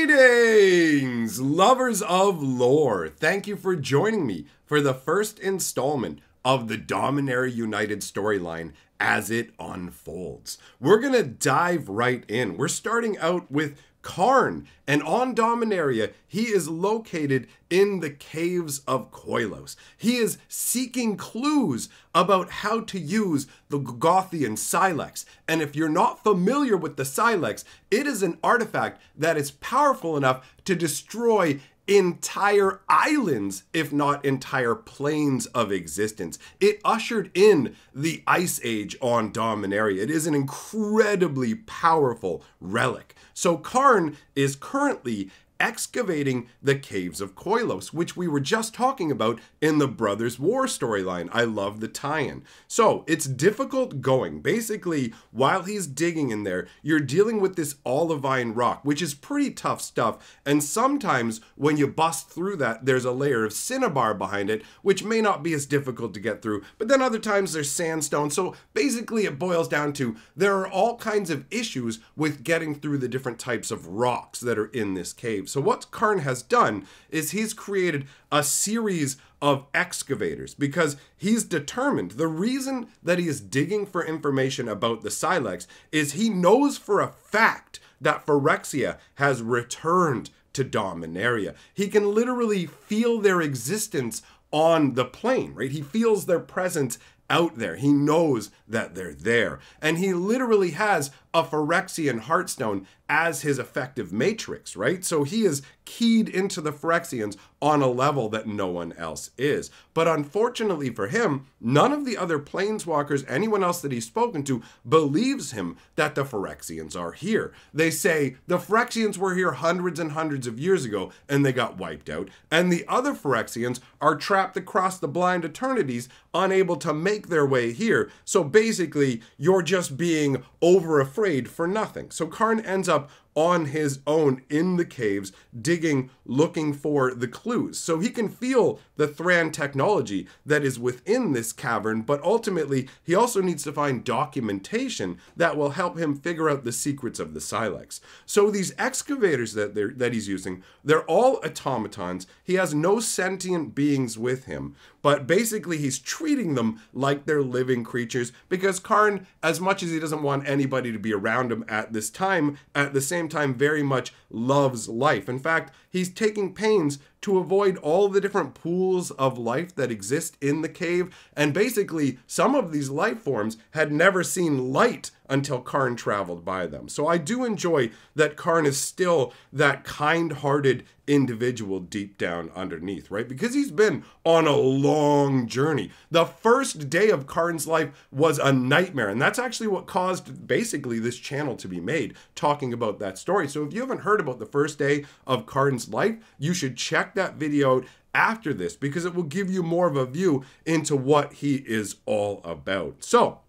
Greetings, lovers of lore. Thank you for joining me for the first installment of the Dominaria United storyline as it unfolds. We're going to dive right in. We're starting out with Karn, and on Dominaria, he is located in the caves of Koilos. He is seeking clues about how to use the Gothian Silex. And if you're not familiar with the Silex, it is an artifact that is powerful enough to destroy entire islands, if not entire planes of existence. It ushered in the Ice Age on Dominaria. It is an incredibly powerful relic. So Karn is currently excavating the caves of Koilos, which we were just talking about in the Brothers War storyline. I love the tie-in. So it's difficult going. Basically, while he's digging in there, you're dealing with this olivine rock, which is pretty tough stuff. And sometimes when you bust through that, there's a layer of cinnabar behind it, which may not be as difficult to get through. But then other times there's sandstone. So basically it boils down to there are all kinds of issues with getting through the different types of rocks that are in this cave. So what Karn has done is he's created a series of excavators because he's determined. The reason that he is digging for information about the Silex is he knows for a fact that Phyrexia has returned to Dominaria. He can literally feel their existence on the plane, right? He feels their presence out there. He knows that they're there. And he literally has a Phyrexian Heartstone as his effective matrix, right? So he is keyed into the Phyrexians on a level that no one else is. But unfortunately for him, none of the other planeswalkers, anyone else that he's spoken to, believes him that the Phyrexians are here. They say the Phyrexians were here hundreds and hundreds of years ago and they got wiped out. And the other Phyrexians are trapped across the blind eternities, unable to make their way here. So basically, you're just being over afraid for nothing. So Karn ends up on his own in the caves, digging, looking for the clues. So he can feel the Thran technology that is within this cavern, but ultimately he also needs to find documentation that will help him figure out the secrets of the Silex. So these excavators that he's using, they're all automatons. He has no sentient beings with him, but basically he's treating them like they're living creatures because Karn, as much as he doesn't want anybody to be around him at this time, at the same time very much loves life. In fact, he's taking pains to avoid all the different pools of life that exist in the cave. And basically, some of these life forms had never seen light until Karn traveled by them. So I do enjoy that Karn is still that kind-hearted individual deep down underneath, right? Because he's been on a long journey. The first day of Karn's life was a nightmare, and that's actually what caused basically this channel to be made, talking about that story. So if you haven't heard about the first day of Karn's life, you should check that video out after this because it will give you more of a view into what he is all about. So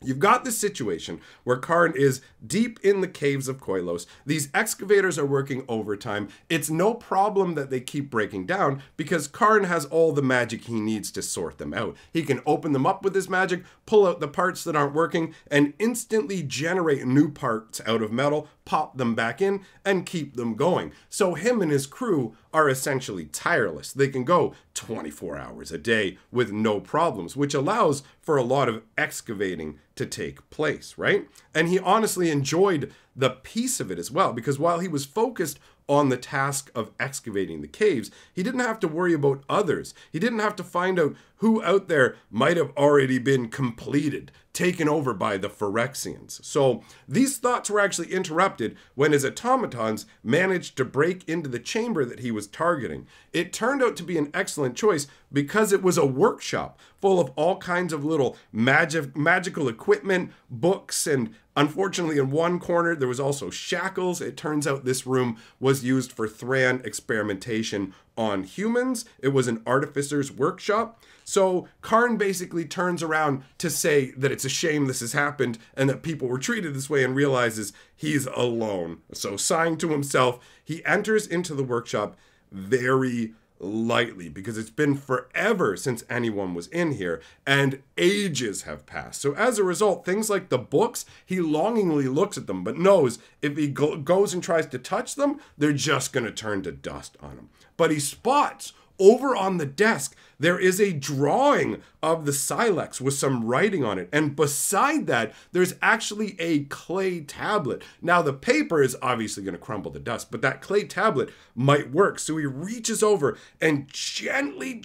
you've got this situation where Karn is deep in the caves of Koilos. These excavators are working overtime. It's no problem that they keep breaking down because Karn has all the magic he needs to sort them out. He can open them up with his magic, pull out the parts that aren't working, and instantly generate new parts out of metal, pop them back in, and keep them going. So him and his crew are essentially tireless. They can go 24 hours a day with no problems, which allows for a lot of excavating to take place, right? And he honestly enjoyed the piece of it as well, because while he was focused on the task of excavating the caves, he didn't have to worry about others. He didn't have to find out who out there might have already been completed, taken over by the Phyrexians. So these thoughts were actually interrupted when his automatons managed to break into the chamber that he was targeting. It turned out to be an excellent choice because it was a workshop full of all kinds of little magical equipment, books, and unfortunately in one corner there was also shackles. It turns out this room was used for Thran experimentation on humans. It was an artificer's workshop. So Karn basically turns around to say that it's a shame this has happened and that people were treated this way and realizes he's alone. So sighing to himself, he enters into the workshop very lightly, because it's been forever since anyone was in here, and ages have passed. So as a result, things like the books, he longingly looks at them, but knows if he goes and tries to touch them, they're just going to turn to dust on him. But he spots over on the desk, there is a drawing of the silex with some writing on it. And beside that, there's actually a clay tablet. Now, the paper is obviously going to crumble to dust, but that clay tablet might work. So he reaches over and gently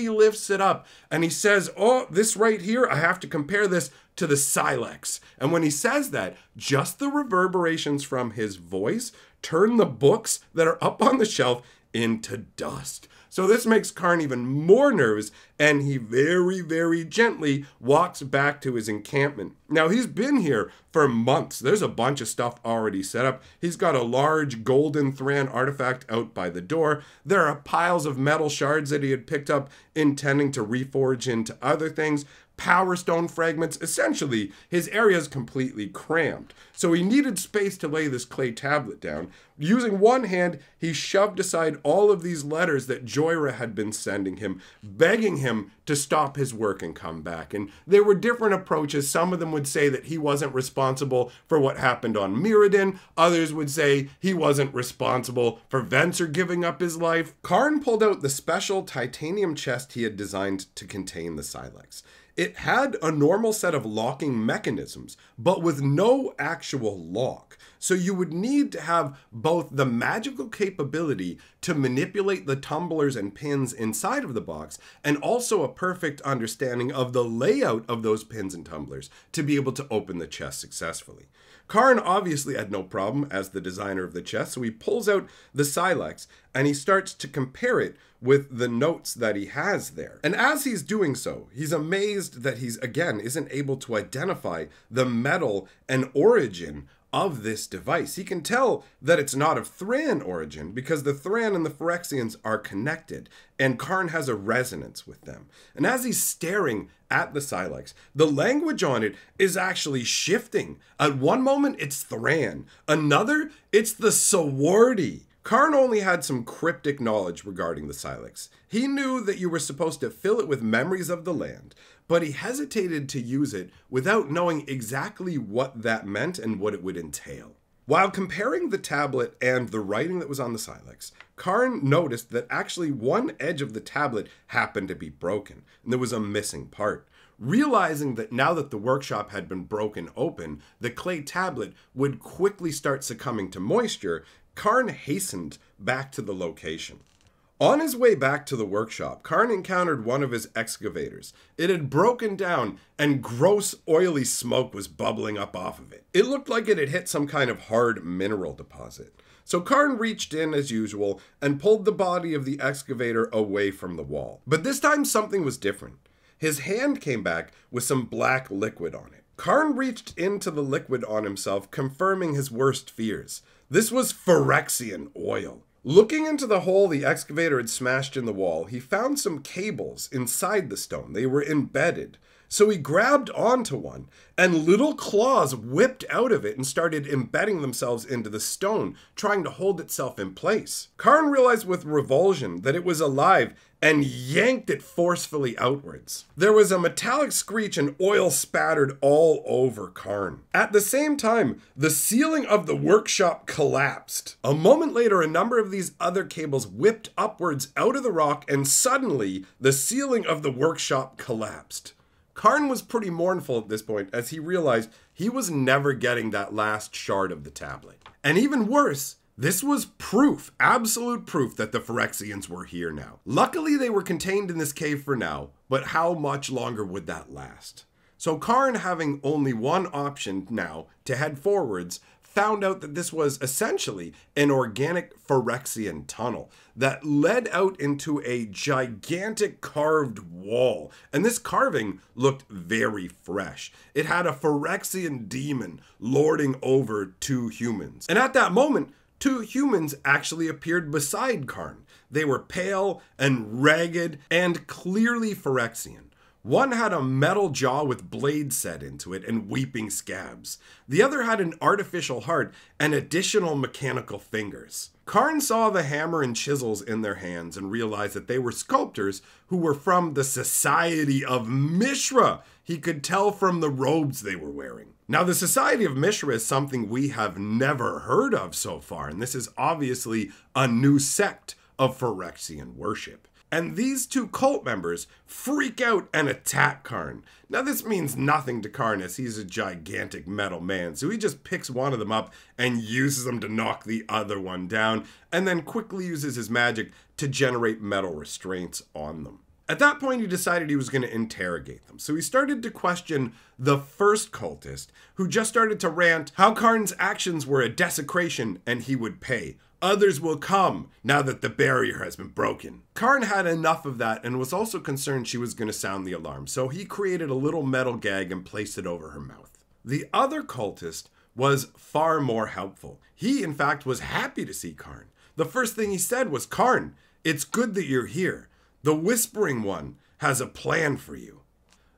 lifts it up. And he says, oh, this right here, I have to compare this to the silex. And when he says that, just the reverberations from his voice turn the books that are up on the shelf into dust. So this makes Karn even more nervous, and he very gently walks back to his encampment. Now, he's been here for months. There's a bunch of stuff already set up. He's got a large golden Thran artifact out by the door. There are piles of metal shards that he had picked up, intending to reforge into other things. Power stone fragments. Essentially, his area is completely crammed. So he needed space to lay this clay tablet down. Using one hand, he shoved aside all of these letters that Joyra had been sending him, begging him to stop his work and come back. And there were different approaches. Some of them would say that he wasn't responsible for what happened on Mirrodin. Others would say he wasn't responsible for Venser giving up his life. Karn pulled out the special titanium chest he had designed to contain the silex. It had a normal set of locking mechanisms, but with no actual lock. So you would need to have both the magical capability to manipulate the tumblers and pins inside of the box, and also a perfect understanding of the layout of those pins and tumblers to be able to open the chest successfully. Karn obviously had no problem as the designer of the chest, so he pulls out the silex and he starts to compare it with the notes that he has there. And as he's doing so, he's amazed that he's, again, isn't able to identify the metal and origin of this device. He can tell that it's not of Thran origin because the Thran and the Phyrexians are connected, and Karn has a resonance with them. And as he's staring at the silex, the language on it is actually shifting. At one moment, it's Thran. Another, it's the Sawardi. Karn only had some cryptic knowledge regarding the silex. He knew that you were supposed to fill it with memories of the land, but he hesitated to use it without knowing exactly what that meant and what it would entail. While comparing the tablet and the writing that was on the silex, Karn noticed that actually one edge of the tablet happened to be broken, and there was a missing part. Realizing that now that the workshop had been broken open, the clay tablet would quickly start succumbing to moisture, Karn hastened back to the location. On his way back to the workshop, Karn encountered one of his excavators. It had broken down and gross oily smoke was bubbling up off of it. It looked like it had hit some kind of hard mineral deposit. So Karn reached in as usual and pulled the body of the excavator away from the wall. But this time something was different. His hand came back with some black liquid on it. Karn reached into the liquid on himself, confirming his worst fears. This was Phyrexian oil. Looking into the hole the excavator had smashed in the wall, he found some cables inside the stone. They were embedded. So he grabbed onto one, and little claws whipped out of it and started embedding themselves into the stone, trying to hold itself in place. Karn realized with revulsion that it was alive and yanked it forcefully outwards. There was a metallic screech and oil spattered all over Karn. At the same time, the ceiling of the workshop collapsed. A moment later, a number of these other cables whipped upwards out of the rock, and suddenly the ceiling of the workshop collapsed. Karn was pretty mournful at this point as he realized he was never getting that last shard of the tablet. And even worse, this was proof, absolute proof that the Phyrexians were here now. Luckily, they were contained in this cave for now, but how much longer would that last? So Karn, having only one option now to head forwards, found out that this was essentially an organic Phyrexian tunnel that led out into a gigantic carved wall. And this carving looked very fresh. It had a Phyrexian demon lording over two humans. And at that moment, two humans actually appeared beside Karn. They were pale and ragged and clearly Phyrexian. One had a metal jaw with blades set into it and weeping scabs. The other had an artificial heart and additional mechanical fingers. Karn saw the hammer and chisels in their hands and realized that they were sculptors who were from the Society of Mishra. He could tell from the robes they were wearing. Now, the Society of Mishra is something we have never heard of so far, and this is obviously a new sect of Phyrexian worship. And these two cult members freak out and attack Karn. Now, this means nothing to Karn as he's a gigantic metal man, so he just picks one of them up and uses them to knock the other one down, and then quickly uses his magic to generate metal restraints on them. At that point, he decided he was going to interrogate them. So he started to question the first cultist, who just started to rant how Karn's actions were a desecration and he would pay. Others will come now that the barrier has been broken. Karn had enough of that and was also concerned she was going to sound the alarm, so he created a little metal gag and placed it over her mouth. The other cultist was far more helpful. He, in fact, was happy to see Karn. The first thing he said was, "Karn, it's good that you're here. The Whispering One has a plan for you."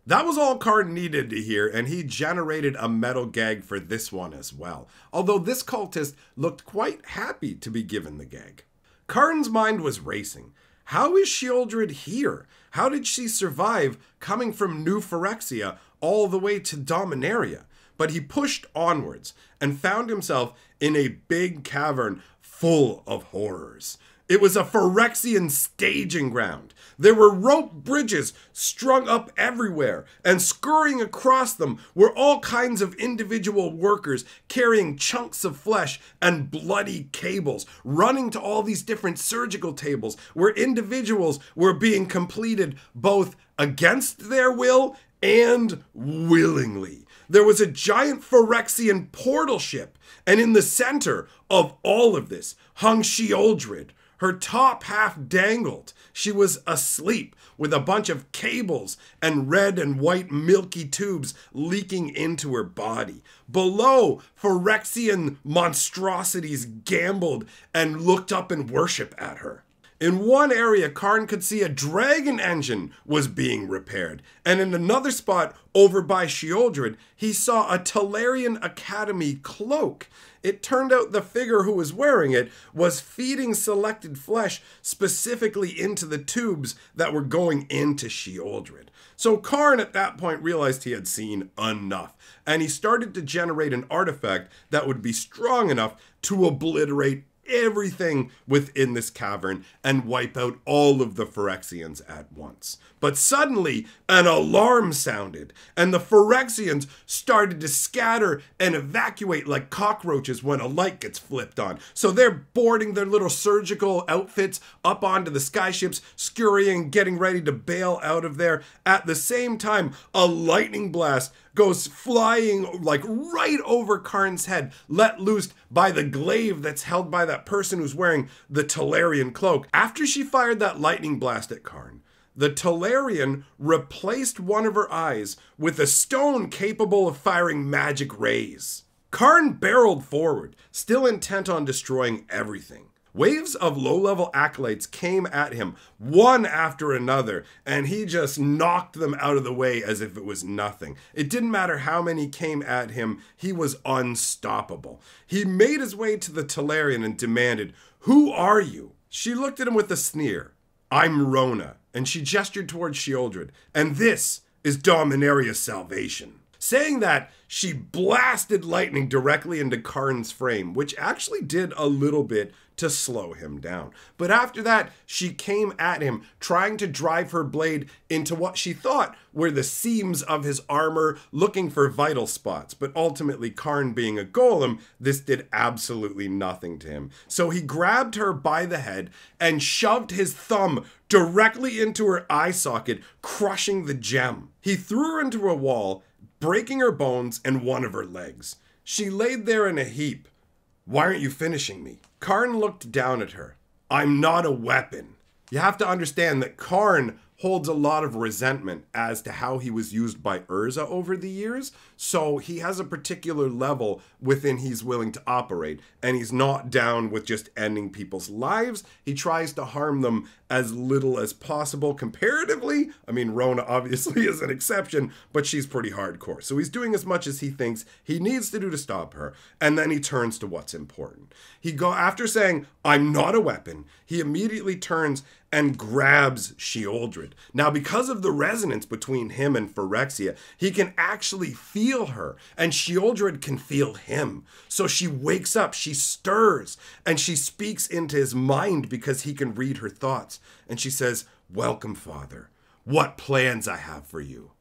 That was all Karn needed to hear, and he generated a metal gag for this one as well. Although this cultist looked quite happy to be given the gag. Karn's mind was racing. How is Sheoldred here? How did she survive coming from New Phyrexia all the way to Dominaria? But he pushed onwards and found himself in a big cavern full of horrors. It was a Phyrexian staging ground. There were rope bridges strung up everywhere, and scurrying across them were all kinds of individual workers carrying chunks of flesh and bloody cables, running to all these different surgical tables where individuals were being completed both against their will and willingly. There was a giant Phyrexian portal ship, and in the center of all of this hung Sheoldred. Her top half dangled. She was asleep with a bunch of cables and red and white milky tubes leaking into her body. Below, Phyrexian monstrosities gambled and looked up in worship at her. In one area, Karn could see a dragon engine was being repaired, and in another spot over by Sheoldred, he saw a Talarian Academy cloak. It turned out the figure who was wearing it was feeding selected flesh specifically into the tubes that were going into Sheoldred. So Karn at that point realized he had seen enough, and he started to generate an artifact that would be strong enough to obliterate everything within this cavern and wipe out all of the Phyrexians at once. But suddenly, an alarm sounded, and the Phyrexians started to scatter and evacuate like cockroaches when a light gets flipped on. So they're boarding their little surgical outfits up onto the skyships, scurrying, getting ready to bail out of there. At the same time, a lightning blast goes flying like right over Karn's head, let loose by the glaive that's held by that person who's wearing the Talarian cloak. After she fired that lightning blast at Karn, the Talarian replaced one of her eyes with a stone capable of firing magic rays. Karn barreled forward, still intent on destroying everything. Waves of low-level acolytes came at him, one after another, and he just knocked them out of the way as if it was nothing. It didn't matter how many came at him, he was unstoppable. He made his way to the Talarian and demanded, "Who are you?" She looked at him with a sneer. "I'm Rona," and she gestured towards Sheoldred, "and this is Dominaria's salvation." Saying that, she blasted lightning directly into Karn's frame, which actually did a little bit to slow him down. But after that, she came at him, trying to drive her blade into what she thought were the seams of his armor, looking for vital spots. But ultimately, Karn being a golem, this did absolutely nothing to him. So he grabbed her by the head and shoved his thumb directly into her eye socket, crushing the gem. He threw her into a wall, breaking her bones and one of her legs. She laid there in a heap. "Why aren't you finishing me?" Karn looked down at her. "I'm not a weapon." You have to understand that Karn holds a lot of resentment as to how he was used by Urza over the years. So he has a particular level within he's willing to operate, and he's not down with just ending people's lives. He tries to harm them as little as possible comparatively. I mean, Rona obviously is an exception, but she's pretty hardcore. So he's doing as much as he thinks he needs to do to stop her, and then he turns to what's important. After saying, "I'm not a weapon," he immediately turns and grabs Sheoldred. Now, because of the resonance between him and Phyrexia, he can actually feel her, and Sheoldred can feel him. So she wakes up, she stirs, and she speaks into his mind because he can read her thoughts. And she says, "Welcome, Father. What plans I have for you."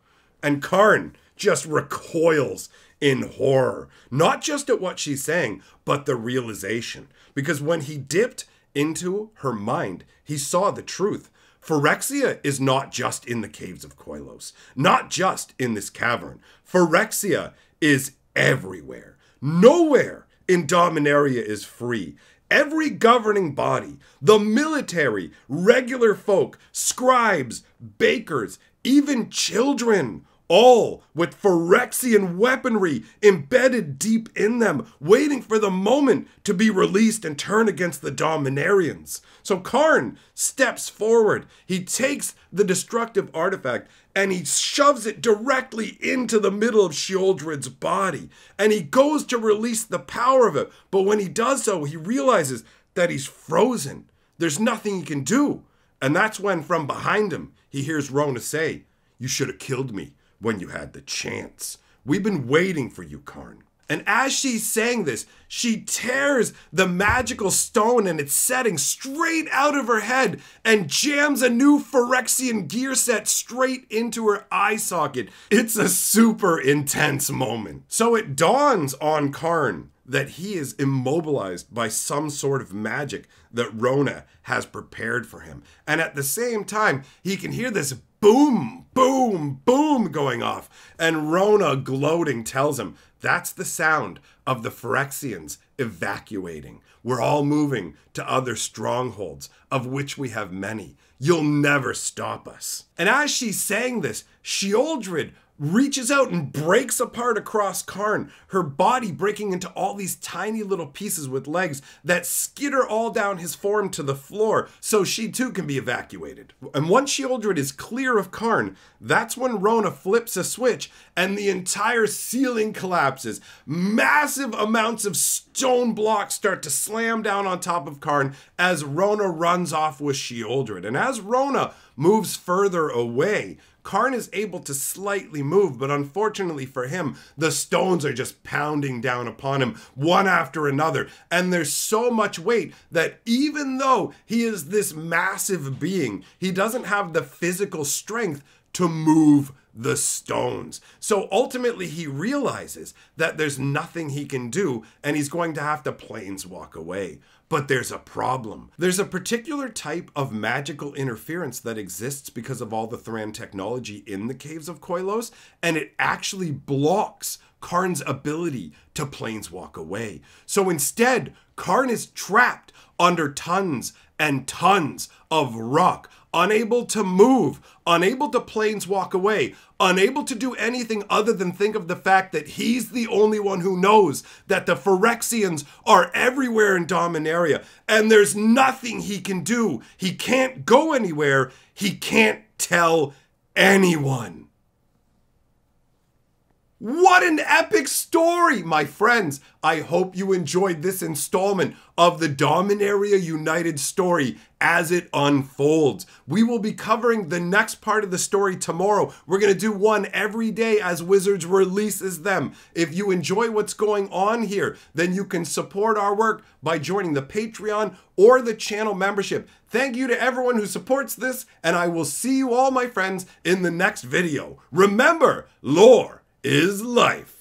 And Karn just recoils in horror, not just at what she's saying, but the realization. Because when he dipped into her mind, he saw the truth. Phyrexia is not just in the caves of Koilos, not just in this cavern. Phyrexia is everywhere. Nowhere in Dominaria is free. Every governing body, the military, regular folk, scribes, bakers, even children, all with Phyrexian weaponry embedded deep in them, waiting for the moment to be released and turn against the Dominarians. So Karn steps forward. He takes the destructive artifact and he shoves it directly into the middle of Sheoldred's body. And he goes to release the power of it. But when he does so, he realizes that he's frozen. There's nothing he can do. And that's when, from behind him, he hears Rona say, "You should have killed me when you had the chance. We've been waiting for you, Karn." And as she's saying this, she tears the magical stone and its setting straight out of her head and jams a new Phyrexian gear set straight into her eye socket. It's a super intense moment. So it dawns on Karn that he is immobilized by some sort of magic that Rona has prepared for him. And at the same time, he can hear this boom, boom, boom going off. And Rona, gloating, tells him that's the sound of the Phyrexians evacuating. We're all moving to other strongholds, of which we have many. You'll never stop us. And as she's saying this, Sheoldred reaches out and breaks apart across Karn, her body breaking into all these tiny little pieces with legs that skitter all down his form to the floor so she too can be evacuated. And once Sheoldred is clear of Karn, that's when Rona flips a switch and the entire ceiling collapses. Massive amounts of stone blocks start to slam down on top of Karn as Rona runs off with Sheoldred. And as Rona moves further away, Karn is able to slightly move, but unfortunately for him, the stones are just pounding down upon him one after another. And there's so much weight that even though he is this massive being, he doesn't have the physical strength to move the stones. So ultimately he realizes that there's nothing he can do and he's going to have to planeswalk away. But there's a problem. There's a particular type of magical interference that exists because of all the Thran technology in the caves of Koilos, and it actually blocks Karn's ability to planeswalk away. So instead, Karn is trapped under tons and tons of rock, unable to move, unable to planeswalk away, unable to do anything other than think of the fact that he's the only one who knows that the Phyrexians are everywhere in Dominaria, and there's nothing he can do. He can't go anywhere. He can't tell anyone. What an epic story, my friends. I hope you enjoyed this installment of the Dominaria United story as it unfolds. We will be covering the next part of the story tomorrow. We're going to do one every day as Wizards releases them. If you enjoy what's going on here, then you can support our work by joining the Patreon or the channel membership. Thank you to everyone who supports this, and I will see you all, my friends, in the next video. Remember, lore is life.